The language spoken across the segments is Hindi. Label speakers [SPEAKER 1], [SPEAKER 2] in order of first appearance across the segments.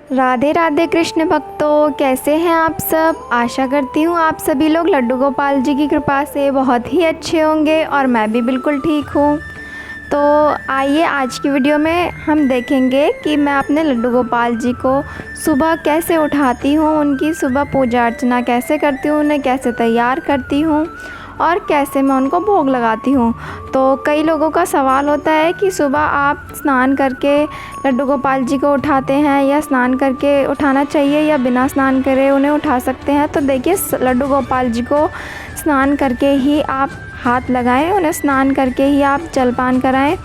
[SPEAKER 1] राधे राधे कृष्ण भक्तों, कैसे हैं आप सब। आशा करती हूँ आप सभी लोग लड्डू गोपाल जी की कृपा से बहुत ही अच्छे होंगे और मैं भी बिल्कुल ठीक हूँ। तो आइए आज की वीडियो में हम देखेंगे कि मैं अपने लड्डू गोपाल जी को सुबह कैसे उठाती हूँ, उनकी सुबह पूजा अर्चना कैसे करती हूँ, उन्हें कैसे तैयार करती हूँ और कैसे मैं उनको भोग लगाती हूँ। तो कई लोगों का सवाल होता है कि सुबह आप स्नान करके लड्डू गोपाल जी को उठाते हैं या स्नान करके उठाना चाहिए या बिना स्नान करे उन्हें उठा सकते हैं। तो देखिए, लड्डू गोपाल जी को स्नान करके ही आप हाथ लगाएं, उन्हें स्नान करके ही आप जलपान कराएं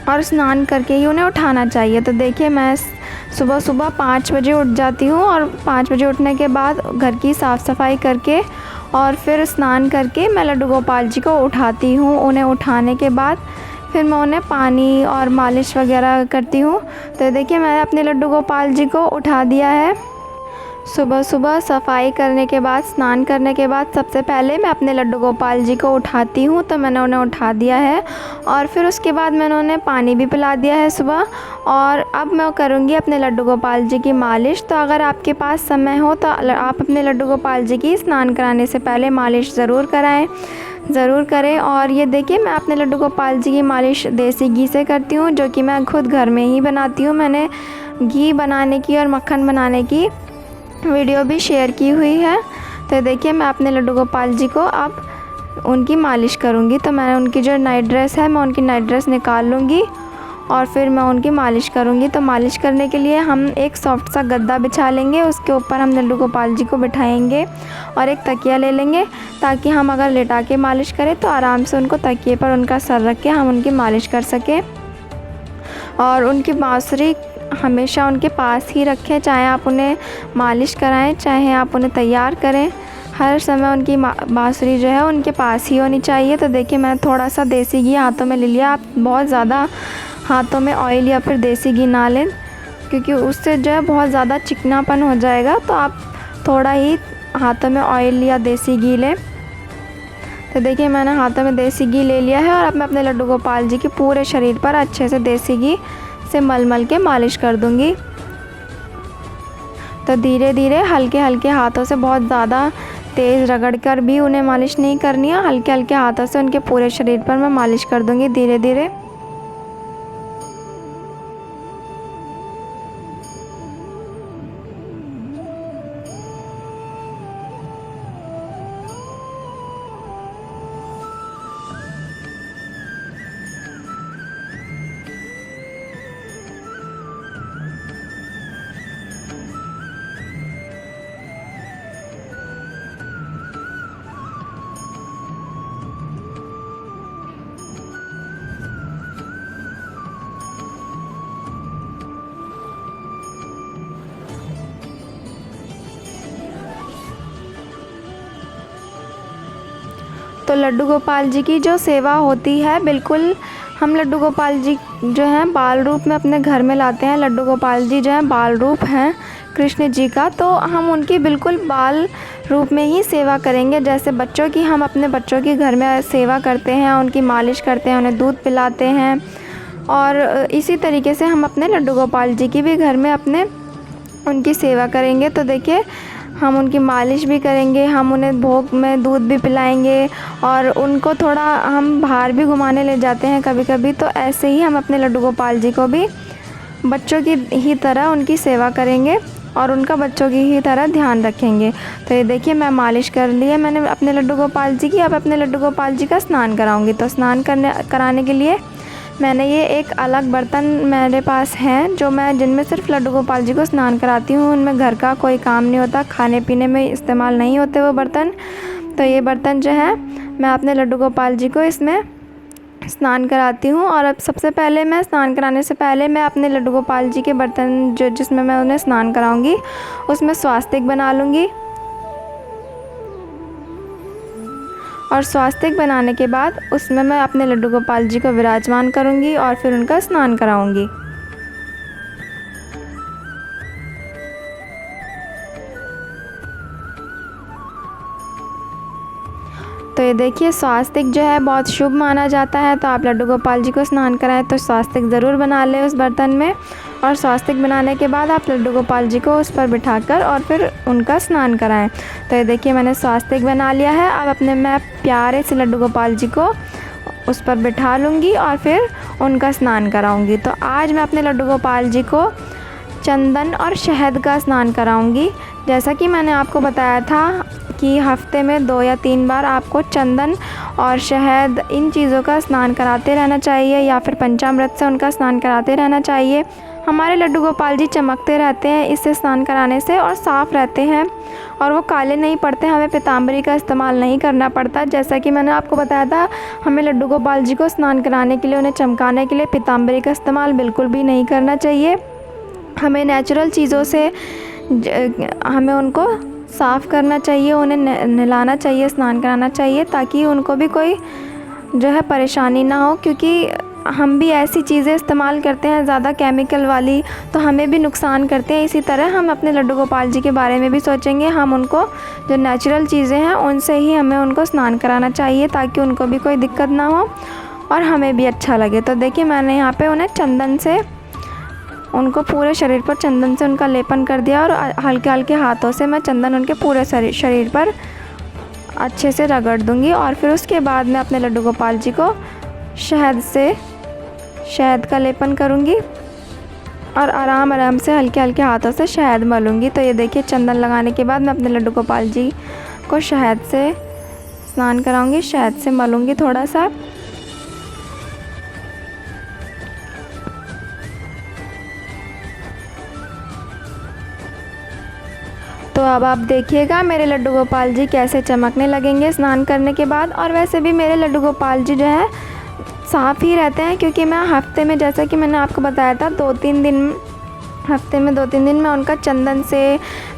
[SPEAKER 1] और स्नान करके ही उन्हें उठाना चाहिए। तो देखिए, मैं सुबह सुबह 5 बजे उठ जाती हूँ और 5 बजे उठने के बाद घर की साफ़ सफाई करके और फिर स्नान करके मैं लड्डू गोपाल जी को उठाती हूँ। उन्हें उठाने के बाद फिर मैं उन्हें पानी और मालिश वगैरह करती हूँ। तो देखिए, मैंने अपने लड्डू गोपाल जी को उठा दिया है। सुबह सुबह सफाई करने के बाद, स्नान करने के बाद सबसे पहले मैं अपने लड्डू गोपाल जी को उठाती हूँ। तो मैंने उन्हें उठा दिया है और फिर उसके बाद मैंने उन्हें पानी भी पिला दिया है सुबह। और अब मैं करूँगी अपने लड्डू गोपाल जी की मालिश। तो अगर आपके पास समय हो तो आप अपने लड्डू गोपाल जी की स्नान कराने से पहले मालिश ज़रूर करें। और ये देखिए, मैं अपने लड्डू गोपाल जी की मालिश देसी घी से करती हूँ, जो कि मैं खुद घर में ही बनाती हूँ। मैंने घी बनाने की और मक्खन बनाने की वीडियो भी शेयर की हुई है। तो देखिए, मैं अपने लड्डू गोपाल जी को अब उनकी मालिश करूँगी। तो मैंने उनकी जो नाइट ड्रेस है, मैं उनकी नाइट ड्रेस निकाल लूँगी और फिर मैं उनकी मालिश करूँगी। तो मालिश करने के लिए हम एक सॉफ्ट सा गद्दा बिछा लेंगे, उसके ऊपर हम लड्डू गोपाल जी को बिठाएंगे और एक तकिया ले लेंगे, ताकि हम अगर लेटा के मालिश करें तो आराम से उनको तकिए पर उनका सर रख के हम उनकी मालिश कर सकें। और उनकी बांसुरी हमेशा उनके पास ही रखें, चाहे आप उन्हें मालिश कराएं चाहे आप उन्हें तैयार करें, हर समय उनकी बांसुरी जो है उनके पास ही होनी चाहिए। तो देखिए, मैं थोड़ा सा देसी घी हाथों में ले लिया। आप बहुत ज़्यादा हाथों में ऑयल या फिर देसी घी ना लें, क्योंकि उससे जो है बहुत ज़्यादा चिकनापन हो जाएगा। तो आप थोड़ा ही हाथों में ऑयल या देसी घी लें। तो देखिए, मैंने हाथों में देसी घी ले लिया है और अब मैं अपने लड्डू गोपाल जी के पूरे शरीर पर अच्छे से देसी घी से मल के मालिश कर दूंगी। तो धीरे धीरे हल्के हल्के हाथों से, बहुत ज़्यादा तेज़ रगड़ कर भी उन्हें मालिश नहीं करनी है, हल्के हल्के हाथों से उनके पूरे शरीर पर मैं मालिश कर दूंगी धीरे धीरे। तो लड्डू गोपाल जी की जो सेवा होती है, बिल्कुल हम लड्डू गोपाल जी जो हैं बाल रूप में अपने घर में लाते हैं। लड्डू गोपाल जी जो हैं बाल रूप हैं कृष्ण जी का, तो हम उनकी बिल्कुल बाल रूप में ही सेवा करेंगे। जैसे बच्चों की हम अपने बच्चों की घर में सेवा करते हैं, उनकी मालिश करते हैं, उन्हें दूध पिलाते हैं, और इसी तरीके से हम अपने लड्डू गोपाल जी की भी घर में उनकी सेवा करेंगे। तो देखिए, हम उनकी मालिश भी करेंगे, हम उन्हें भोग में दूध भी पिलाएंगे और उनको थोड़ा हम बाहर भी घुमाने ले जाते हैं कभी कभी। तो ऐसे ही हम अपने लड्डू गोपाल जी को भी बच्चों की ही तरह उनकी सेवा करेंगे और उनका बच्चों की ही तरह ध्यान रखेंगे। तो ये देखिए, मैं मालिश कर ली है मैंने अपने लड्डू गोपाल जी की। अब अपने लड्डू गोपाल जी का स्नान कराऊंगी। तो स्नान कराने के लिए मैंने ये एक अलग बर्तन मेरे पास हैं, जिनमें सिर्फ लड्डू गोपाल जी को स्नान कराती हूँ। उनमें घर का कोई काम नहीं होता, खाने पीने में इस्तेमाल नहीं होते वो बर्तन। तो ये बर्तन जो है, मैं अपने लड्डू गोपाल जी को इसमें स्नान कराती हूँ। और अब सबसे पहले मैं स्नान कराने से पहले मैं अपने लड्डू गोपाल जी के बर्तन जिसमें मैं उन्हें स्नान कराऊंगी, उसमें स्वास्तिक बना लूँगी। और स्वास्तिक बनाने के बाद उसमें मैं अपने लड्डू गोपाल जी को विराजमान करूंगी और फिर उनका स्नान कराऊंगी। तो ये देखिए स्वास्तिक जो है बहुत शुभ माना जाता है, तो आप लड्डू गोपाल जी को स्नान कराएं तो स्वास्तिक ज़रूर बना लें उस बर्तन में। और स्वास्तिक बनाने के बाद आप लड्डू गोपाल जी को उस पर बिठाकर और फिर उनका स्नान कराएं। तो ये देखिए मैंने स्वास्तिक बना लिया है। अब मैं प्यारे से लड्डू गोपाल जी को उस पर बिठा लूँगी और फिर उनका स्नान कराऊँगी। तो आज मैं अपने लड्डू गोपाल जी को चंदन और शहद का स्नान कराऊँगी। जैसा कि मैंने आपको बताया था कि हफ्ते में 2 या 3 बार आपको चंदन और शहद इन चीज़ों का स्नान कराते रहना चाहिए, या फिर पंचामृत से उनका स्नान कराते रहना चाहिए। हमारे लड्डू गोपाल जी चमकते रहते हैं इससे स्नान कराने से, और साफ़ रहते हैं और वो काले नहीं पड़ते। हमें पीताम्बरी का इस्तेमाल नहीं करना पड़ता। जैसा कि मैंने आपको बताया था, हमें लड्डू गोपाल जी को स्नान कराने के लिए, उन्हें चमकाने के लिए पीताम्बरी का इस्तेमाल बिल्कुल भी नहीं करना चाहिए। हमें नेचुरल चीज़ों से हमें उनको साफ़ करना चाहिए, उन्हें नहलाना चाहिए, स्नान कराना चाहिए, ताकि उनको भी कोई जो है परेशानी ना हो। क्योंकि हम भी ऐसी चीज़ें इस्तेमाल करते हैं ज़्यादा केमिकल वाली, तो हमें भी नुकसान करते हैं। इसी तरह हम अपने लड्डू गोपाल जी के बारे में भी सोचेंगे। हम उनको जो नेचुरल चीज़ें हैं उनसे ही हमें उनको स्नान कराना चाहिए, ताकि उनको भी कोई दिक्कत ना हो और हमें भी अच्छा लगे। तो देखिए मैंने यहाँ पे उन्हें चंदन से, उनको पूरे शरीर पर चंदन से उनका लेपन कर दिया, और हल्के हल्के हाथों से मैं चंदन उनके पूरे शरीर पर अच्छे से रगड़ दूँगी। और फिर उसके बाद मैं अपने लड्डू गोपाल जी को शहद का लेपन करूँगी और आराम आराम से हल्के हल्के हाथों से शहद मलूँगी। तो ये देखिए चंदन लगाने के बाद मैं अपने लड्डू गोपाल जी को शहद से स्नान कराऊँगी, शहद से मलूँगी थोड़ा सा। तो अब आप देखिएगा मेरे लड्डू गोपाल जी कैसे चमकने लगेंगे स्नान करने के बाद। और वैसे भी मेरे लड्डू गोपाल जी जो है साफ़ ही रहते हैं, क्योंकि मैं हफ्ते में, जैसा कि मैंने आपको बताया था, हफ्ते में 2-3 दिन मैं उनका चंदन से,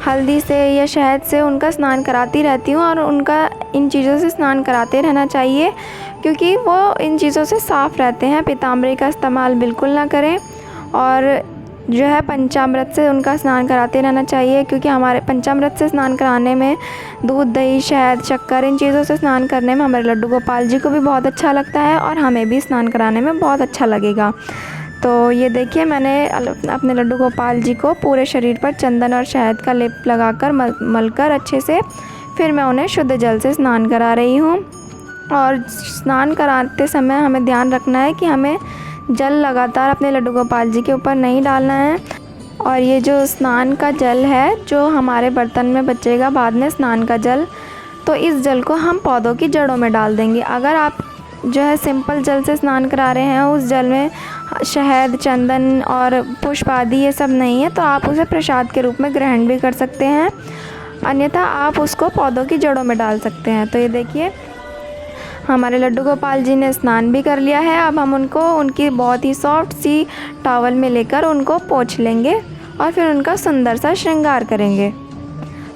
[SPEAKER 1] हल्दी से या शहद से उनका स्नान कराती रहती हूँ। और उनका इन चीज़ों से स्नान कराते रहना चाहिए, क्योंकि वो इन चीज़ों से साफ़ रहते हैं। पीताम्बरी का इस्तेमाल बिल्कुल ना करें, और जो है पंचामृत से उनका स्नान कराते रहना चाहिए, क्योंकि हमारे पंचामृत से स्नान कराने में दूध, दही, शहद, शक्कर, इन चीज़ों से स्नान करने में हमारे लड्डू गोपाल जी को भी बहुत अच्छा लगता है, और हमें भी स्नान कराने में बहुत अच्छा लगेगा। तो ये देखिए मैंने अपने लड्डू गोपाल जी को पूरे शरीर पर चंदन और शहद का लेप लगाकर मलकर अच्छे से फिर मैं उन्हें शुद्ध जल से स्नान करा रही हूँ। और स्नान कराते समय हमें ध्यान रखना है कि हमें जल लगातार अपने लड्डू गोपाल जी के ऊपर नहीं डालना है। और ये जो स्नान का जल है जो हमारे बर्तन में बचेगा बाद में स्नान का जल, तो इस जल को हम पौधों की जड़ों में डाल देंगे। अगर आप जो है सिंपल जल से स्नान करा रहे हैं, उस जल में शहद, चंदन और पुष्प आदि ये सब नहीं है, तो आप उसे प्रसाद के रूप में ग्रहण भी कर सकते हैं, अन्यथा आप उसको पौधों की जड़ों में डाल सकते हैं। तो ये देखिए हमारे लड्डू गोपाल जी ने स्नान भी कर लिया है। अब हम उनको उनकी बहुत ही सॉफ्ट सी टॉवल में लेकर उनको पोंछ लेंगे और फिर उनका सुंदर सा श्रृंगार करेंगे।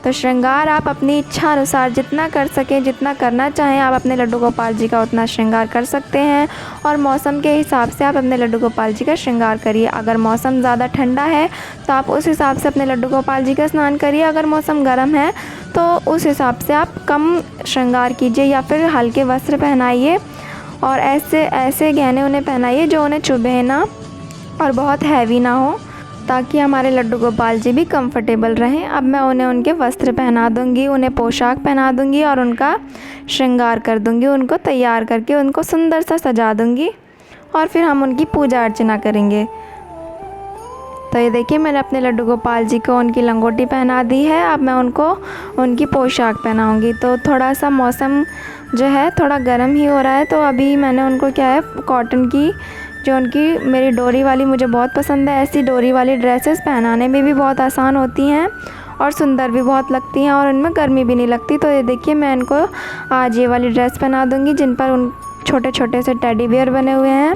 [SPEAKER 1] तो श्रृंगार आप अपनी इच्छा अनुसार जितना कर सकें, जितना करना चाहें, आप अपने लड्डू गोपाल जी का उतना श्रृंगार कर सकते हैं। और मौसम के हिसाब से आप अपने लड्डू गोपाल जी का श्रृंगार करिए। अगर मौसम ज़्यादा ठंडा है तो आप उस हिसाब से अपने लड्डू गोपाल जी का स्नान करिए। अगर मौसम गर्म है तो उस हिसाब से आप कम श्रृंगार कीजिए या फिर हल्के वस्त्र पहनाइए, और ऐसे गहने उन्हें पहनाइए जो उन्हें चुभे ना और बहुत हैवी ना हो, ताकि हमारे लड्डू गोपाल जी भी कंफर्टेबल रहें। अब मैं उन्हें उनके वस्त्र पहना दूँगी, उन्हें पोशाक पहना दूँगी और उनका श्रृंगार कर दूँगी। उनको तैयार करके उनको सुंदर सा सजा दूँगी और फिर हम उनकी पूजा अर्चना करेंगे। तो ये देखिए मैंने अपने लड्डू गोपाल जी को उनकी लंगोटी पहना दी है। अब मैं उनको उनकी पोशाक पहनाऊँगी। तो थोड़ा सा मौसम जो है थोड़ा गर्म ही हो रहा है, तो अभी मैंने उनको क्या है कॉटन की जो उनकी मेरी डोरी वाली मुझे बहुत पसंद है, ऐसी डोरी वाली ड्रेसेस पहनाने में भी बहुत आसान होती हैं और सुंदर भी बहुत लगती हैं और उनमें गर्मी भी नहीं लगती। तो ये देखिए मैं इनको आज ये वाली ड्रेस पहना दूँगी जिन पर उन छोटे छोटे से टेडी बियर बने हुए हैं।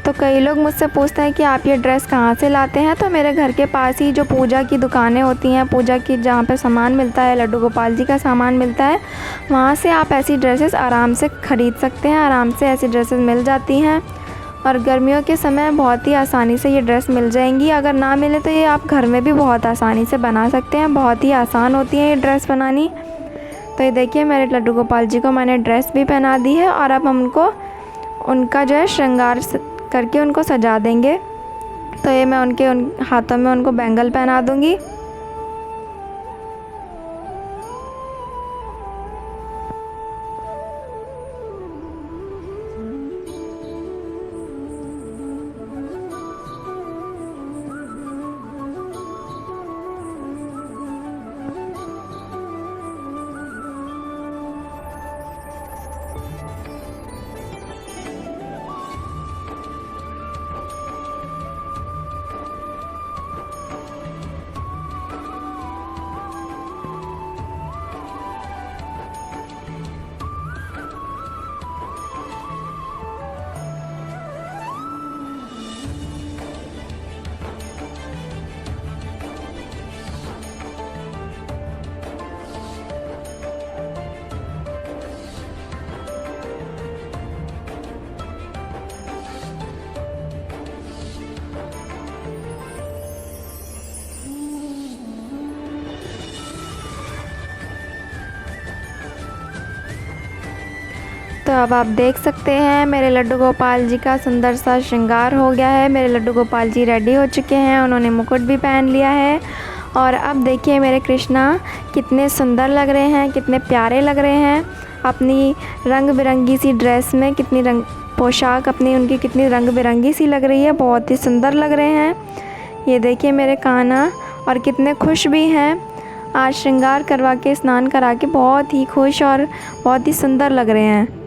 [SPEAKER 1] तो कई लोग मुझसे पूछते हैं कि आप ये ड्रेस कहाँ से लाते हैं। तो मेरे घर के पास ही जो पूजा की दुकानें होती हैं, पूजा की जहाँ पे सामान मिलता है, लड्डू गोपाल जी का सामान मिलता है, वहाँ से आप ऐसी ड्रेसेस आराम से ख़रीद सकते हैं। आराम से ऐसी ड्रेसेस मिल जाती हैं और गर्मियों के समय बहुत ही आसानी से ये ड्रेस मिल जाएंगी। अगर ना मिले तो ये आप घर में भी बहुत आसानी से बना सकते हैं, बहुत ही आसान होती है ये ड्रेस बनानी। तो ये देखिए मेरे लड्डू गोपाल जी को मैंने ड्रेस भी पहना दी है और अब हम उनका जो है श्रृंगार करके उनको सजा देंगे। तो ये मैं उन हाथों में उनको बैंगल पहना दूँगी। तो अब आप देख सकते हैं मेरे लड्डू गोपाल जी का सुंदर सा श्रृंगार हो गया है। मेरे लड्डू गोपाल जी रेडी हो चुके हैं, उन्होंने मुकुट भी पहन लिया है। और अब देखिए मेरे कृष्णा कितने सुंदर लग रहे हैं, कितने प्यारे लग रहे हैं अपनी रंग बिरंगी सी ड्रेस में। पोशाक अपनी उनकी कितनी रंग बिरंगी सी लग रही है, बहुत ही सुंदर लग रहे हैं। ये देखिए मेरे कान्हा, और कितने खुश भी हैं। आज श्रृंगार करवा के स्नान करा के बहुत ही खुश और बहुत ही सुंदर लग रहे हैं।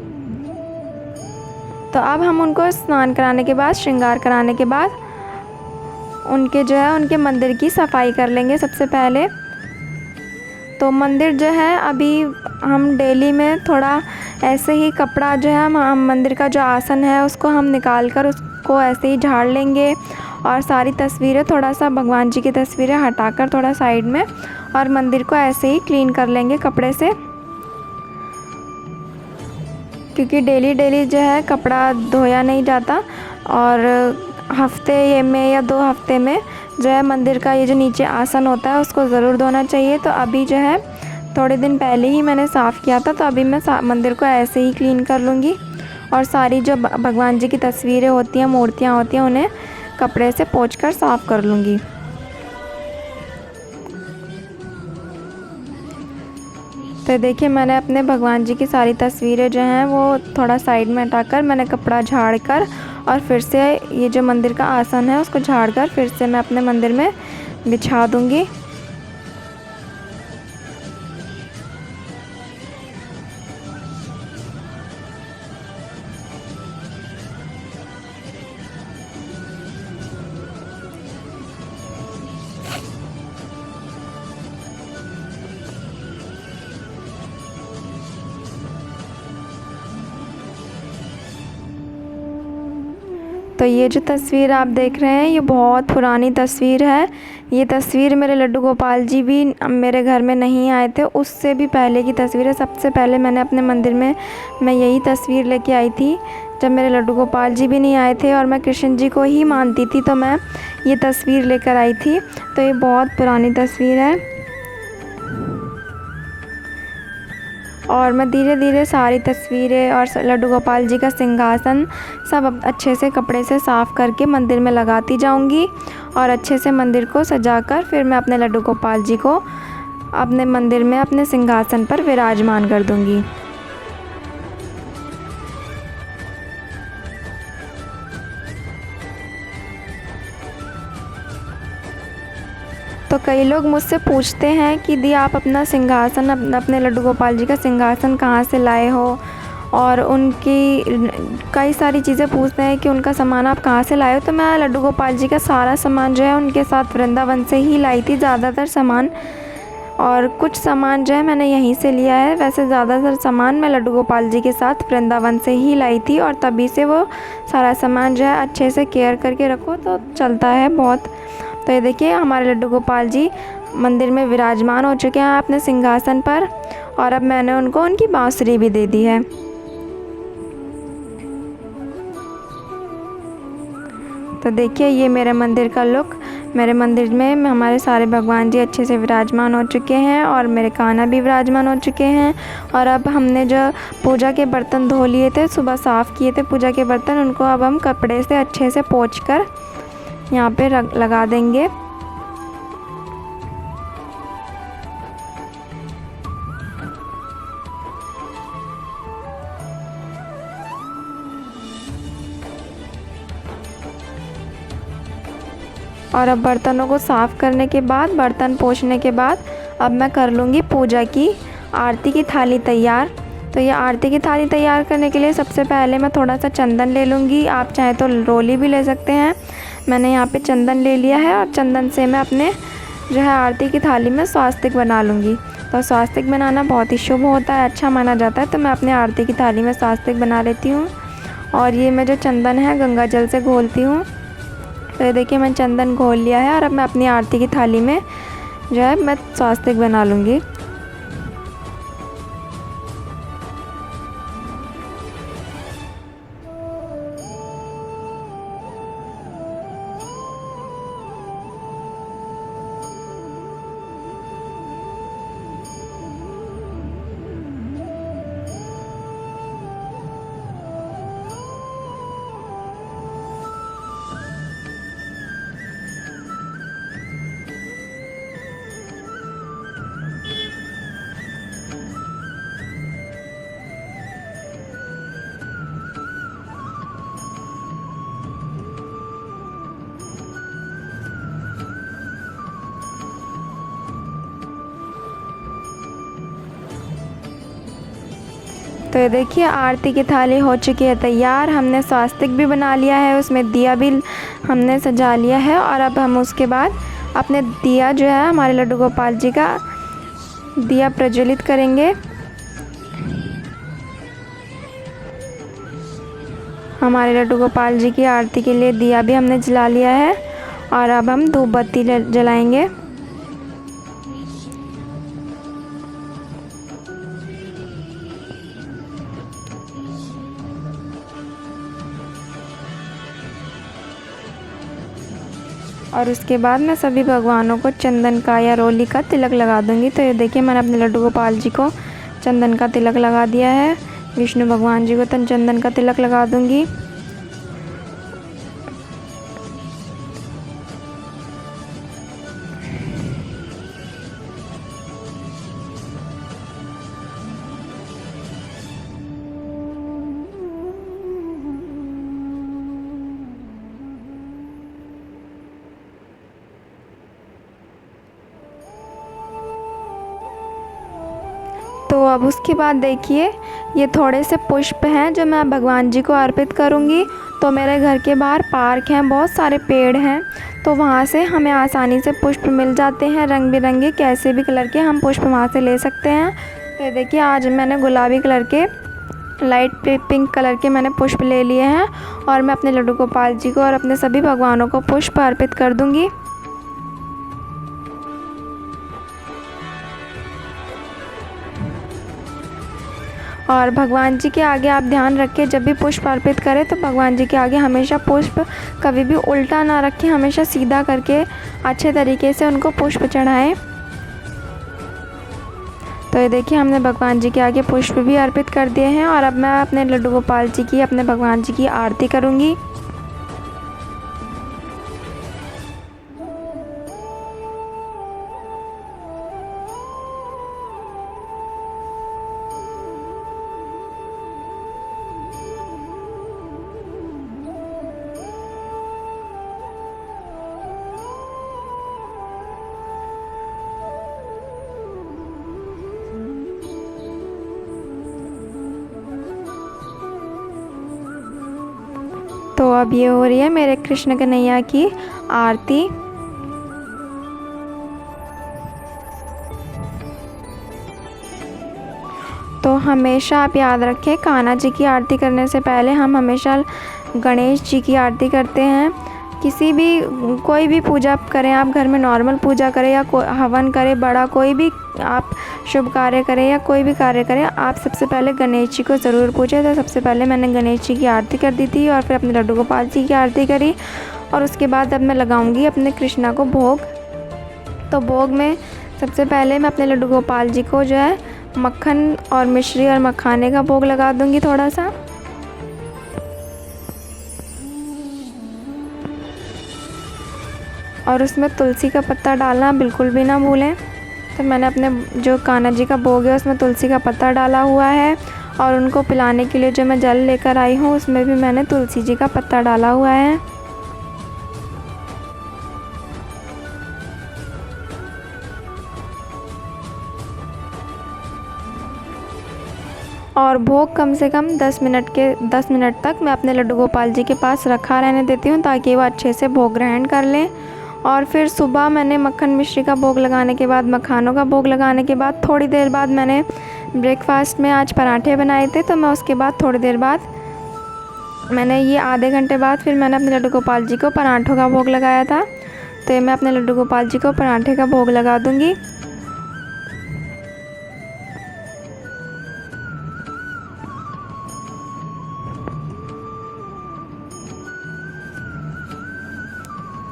[SPEAKER 1] तो अब हम उनको स्नान कराने के बाद, श्रृंगार कराने के बाद उनके मंदिर की सफाई कर लेंगे सबसे पहले। तो मंदिर जो है अभी हम डेली में थोड़ा ऐसे ही कपड़ा जो है हम मंदिर का जो आसन है उसको हम निकाल कर उसको ऐसे ही झाड़ लेंगे। और सारी तस्वीरें, थोड़ा सा भगवान जी की तस्वीरें हटाकर थोड़ा साइड में, और मंदिर को ऐसे ही क्लीन कर लेंगे कपड़े से। क्योंकि डेली जो है कपड़ा धोया नहीं जाता, और हफ्ते में या 2 हफ्ते में जो है मंदिर का ये जो नीचे आसन होता है उसको ज़रूर धोना चाहिए। तो अभी जो है थोड़े दिन पहले ही मैंने साफ़ किया था, तो अभी मैं मंदिर को ऐसे ही क्लीन कर लूँगी। और सारी जो भगवान जी की तस्वीरें होती हैं, मूर्तियाँ होती हैं, उन्हें कपड़े से पोंछ कर साफ़ कर लूँगी। तो देखिए मैंने अपने भगवान जी की सारी तस्वीरें जो हैं वो थोड़ा साइड में हटाकर मैंने कपड़ा झाड़ कर, और फिर से ये जो मंदिर का आसन है उसको झाड़ कर फिर से मैं अपने मंदिर में बिछा दूँगी। तो ये जो तस्वीर आप देख रहे हैं ये बहुत पुरानी तस्वीर है। ये तस्वीर मेरे लड्डू गोपाल जी भी मेरे घर में नहीं आए थे, उससे भी पहले की तस्वीर है। सबसे पहले मैंने अपने मंदिर में मैं यही तस्वीर लेके आई थी जब मेरे लड्डू गोपाल जी भी नहीं आए थे और मैं कृष्ण जी को ही मानती थी, तो मैं ये तस्वीर लेकर आई थी। तो ये बहुत पुरानी तस्वीर है। और मैं धीरे धीरे सारी तस्वीरें और लड्डू गोपाल जी का सिंहासन सब अच्छे से कपड़े से साफ़ करके मंदिर में लगाती जाऊंगी, और अच्छे से मंदिर को सजाकर फिर मैं अपने लड्डू गोपाल जी को अपने मंदिर में अपने सिंहासन पर विराजमान कर दूंगी। तो कई लोग मुझसे पूछते हैं कि दी आप अपना सिंहासन, अपने लड्डू गोपाल जी का सिंहासन कहाँ से लाए हो, और उनकी कई सारी चीज़ें पूछते हैं कि उनका सामान आप कहाँ से लाए हो। तो मैं लड्डू गोपाल जी का सारा सामान जो है उनके साथ वृंदावन से ही लाई थी, ज़्यादातर सामान, और कुछ सामान जो है मैंने यहीं से लिया है। वैसे ज़्यादातर सामान मैं लड्डू गोपाल जी के साथ वृंदावन से ही लाई थी, और तभी से वो सारा सामान जो है अच्छे से केयर करके रखो तो चलता है बहुत। तो ये देखिए हमारे लड्डू गोपाल जी मंदिर में विराजमान हो चुके हैं अपने सिंहासन पर, और अब मैंने उनको उनकी बांसुरी भी दे दी है। तो देखिए ये मेरे मंदिर का लुक। मेरे मंदिर में हमारे सारे भगवान जी अच्छे से विराजमान हो चुके हैं और मेरे कान्हा भी विराजमान हो चुके हैं। और अब हमने जो पूजा के बर्तन धो लिए थे, सुबह साफ़ किए थे पूजा के बर्तन, उनको अब हम कपड़े से अच्छे से पोंछ कर यहाँ पे लगा देंगे। और अब बर्तनों को साफ़ करने के बाद, बर्तन पोंछने के बाद अब मैं कर लूँगी पूजा की आरती की थाली तैयार। तो ये आरती की थाली तैयार करने के लिए सबसे पहले मैं थोड़ा सा चंदन ले लूँगी। आप चाहे तो रोली भी ले सकते हैं। मैंने यहाँ पे चंदन ले लिया है और चंदन से मैं अपने जो है आरती की थाली में स्वास्तिक बना लूँगी। तो स्वास्तिक बनाना बहुत ही शुभ होता है, अच्छा माना जाता है। तो मैं अपने आरती की थाली में स्वास्तिक बना लेती हूँ। और ये मैं जो चंदन है गंगा जल से घोलती हूँ। तो ये देखिए मैं चंदन घोल लिया है और अब मैं अपनी आरती की थाली में जो है मैं स्वास्तिक बना लूँगी। तो ये देखिए आरती की थाली हो चुकी है तैयार। हमने स्वास्तिक भी बना लिया है, उसमें दिया भी हमने सजा लिया है। और अब हम उसके बाद अपने दिया जो है हमारे लड्डू गोपाल जी का दिया प्रज्वलित करेंगे। हमारे लड्डू गोपाल जी की आरती के लिए दिया भी हमने जला लिया है। और अब हम धूप बत्ती जलाएंगे। और उसके बाद मैं सभी भगवानों को चंदन का या रोली का तिलक लगा दूंगी। तो ये देखिए मैंने अपने लड्डू गोपाल जी को चंदन का तिलक लगा दिया है। विष्णु भगवान जी को चंदन का तिलक लगा दूंगी। तो अब उसके बाद देखिए ये थोड़े से पुष्प हैं जो मैं भगवान जी को अर्पित करूंगी। तो मेरे घर के बाहर पार्क हैं, बहुत सारे पेड़ हैं, तो वहाँ से हमें आसानी से पुष्प मिल जाते हैं रंग बिरंगे, कैसे भी कलर के हम पुष्प वहाँ से ले सकते हैं। तो ये देखिए आज मैंने गुलाबी कलर के, लाइट पिंक कलर के मैंने पुष्प ले लिए हैं। और मैं अपने लड्डू गोपाल जी को और अपने सभी भगवानों को पुष्प अर्पित कर दूँगी। और भगवान जी के आगे आप ध्यान रखें, जब भी पुष्प अर्पित करें तो भगवान जी के आगे हमेशा पुष्प कभी भी उल्टा ना रखें, हमेशा सीधा करके अच्छे तरीके से उनको पुष्प चढ़ाएं। तो ये देखिए हमने भगवान जी के आगे पुष्प भी अर्पित कर दिए हैं। और अब मैं अपने लड्डू गोपाल जी की, अपने भगवान जी की आरती करूँगी। तो अब ये हो रही है मेरे कृष्ण कन्हैया की आरती। तो हमेशा आप याद रखें, कान्हा जी की आरती करने से पहले हम हमेशा गणेश जी की आरती करते हैं। किसी भी, कोई भी पूजा करें आप, घर में नॉर्मल पूजा करें या हवन करें, बड़ा कोई भी आप शुभ कार्य करें या कोई भी कार्य करें, आप सबसे पहले गणेश जी को ज़रूर पूजें। तो सबसे पहले मैंने गणेश जी की आरती कर दी थी और फिर अपने लड्डू गोपाल जी की आरती करी। और उसके बाद अब मैं लगाऊंगी अपने कृष्णा को भोग। तो भोग में सबसे पहले मैं अपने लड्डू गोपाल जी को जो है मक्खन और मिश्री और मखाने का भोग लगा दूंगी थोड़ा सा। और उसमें तुलसी का पत्ता डालना बिल्कुल भी ना भूलें। तो मैंने अपने जो कान्हा जी का भोग है उसमें तुलसी का पत्ता डाला हुआ है, और उनको पिलाने के लिए जो मैं जल लेकर आई हूँ उसमें भी मैंने तुलसी जी का पत्ता डाला हुआ है। और भोग कम से कम 10 मिनट तक मैं अपने लड्डू गोपाल जी के पास रखा रहने देती हूँ, ताकि वो अच्छे से भोग ग्रहण कर लें। और फिर सुबह मैंने मक्खन मिश्री का भोग लगाने के बाद, मखानों का भोग लगाने के बाद थोड़ी देर बाद मैंने ब्रेकफास्ट में आज पराठे बनाए थे, तो मैं उसके बाद थोड़ी देर बाद मैंने ये आधे घंटे बाद फिर मैंने अपने लड्डू गोपाल जी को पराठों का भोग लगाया था। तो मैं अपने लड्डू गोपाल जी को पराठे का भोग लगा दूँगी।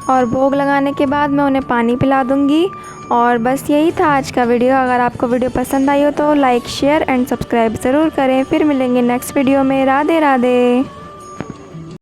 [SPEAKER 1] और भोग लगाने के बाद मैं उन्हें पानी पिला दूँगी। और बस यही था आज का वीडियो। अगर आपको वीडियो पसंद आई हो तो लाइक, शेयर एंड सब्सक्राइब ज़रूर करें। फिर मिलेंगे नेक्स्ट वीडियो में। राधे राधे।